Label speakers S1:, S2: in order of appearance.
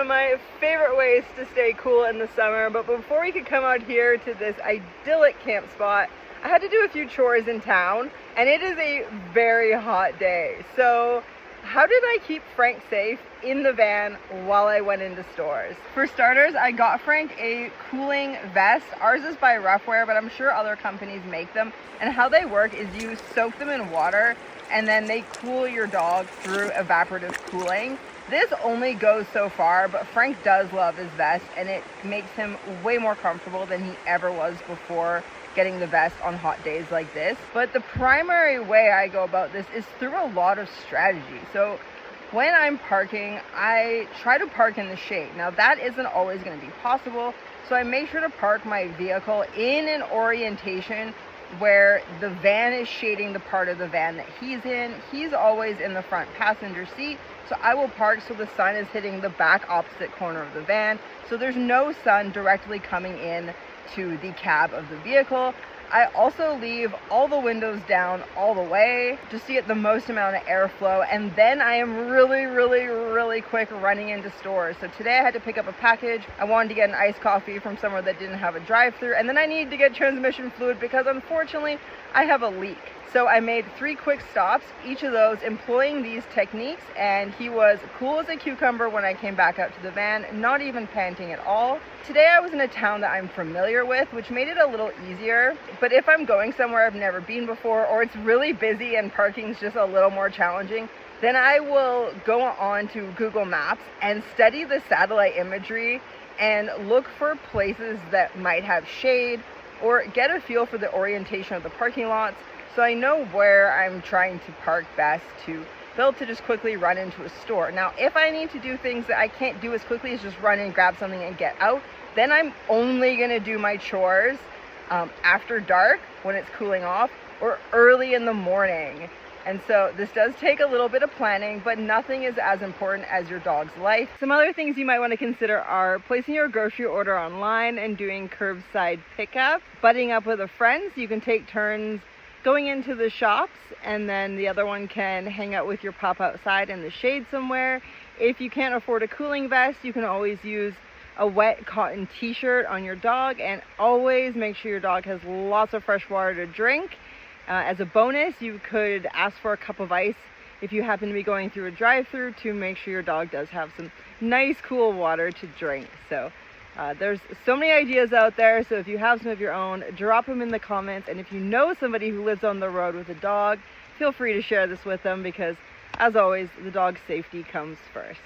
S1: of my favorite ways to stay cool in the summer, but before we could come out here to this idyllic camp spot, I had to do a few chores in town, and it is a very hot day. So how did I keep Frank safe in the van while I went into stores? For starters, I got Frank a cooling vest. Ours is by Roughwear, but I'm sure other companies make them. And how they work is you soak them in water and then they cool your dog through evaporative cooling. This only goes so far, but Frank does love his vest and it makes him way more comfortable than he ever was before getting the vest on hot days like this. But the primary way I go about this is through a lot of strategy. So when I'm parking, I try to park in the shade. Now that isn't always going to be possible, so I make sure to park my vehicle in an orientation where the van is shading the part of the van that he's in. He's always in the front passenger seat, so I will park so the sun is hitting the back opposite corner of the van, so there's no sun directly coming in to the cab of the vehicle. I also leave all the windows down all the way just to get the most amount of airflow, and then I am really quick running into stores. So today I had to pick up a package. I wanted to get an iced coffee from somewhere that didn't have a drive-through, and then I needed to get transmission fluid because unfortunately I have a leak. So I made 3 quick stops, each of those employing these techniques, and he was cool as a cucumber when I came back out to the van, not even panting at all. Today I was in a town that I'm familiar with, which made it a little easier, but if I'm going somewhere I've never been before, or it's really busy and parking's just a little more challenging, then I will go on to Google Maps and study the satellite imagery and look for places that might have shade, or get a feel for the orientation of the parking lots, so I know where I'm trying to park best to be able to just quickly run into a store. Now, if I need to do things that I can't do as quickly as just run and grab something and get out, then I'm only gonna do my chores after dark when it's cooling off, or early in the morning. And so this does take a little bit of planning, but nothing is as important as your dog's life. Some other things you might want to consider are placing your grocery order online and doing curbside pickup, butting up with a friend so you can take turns going into the shops, and then the other one can hang out with your pup outside in the shade somewhere. If you can't afford a cooling vest, you can always use a wet cotton t-shirt on your dog, and always make sure your dog has lots of fresh water to drink. As a bonus, you could ask for a cup of ice if you happen to be going through a drive-through to make sure your dog does have some nice cool water to drink. So there's so many ideas out there, so if you have some of your own, drop them in the comments. And if you know somebody who lives on the road with a dog, feel free to share this with them, because as always, the dog's safety comes first.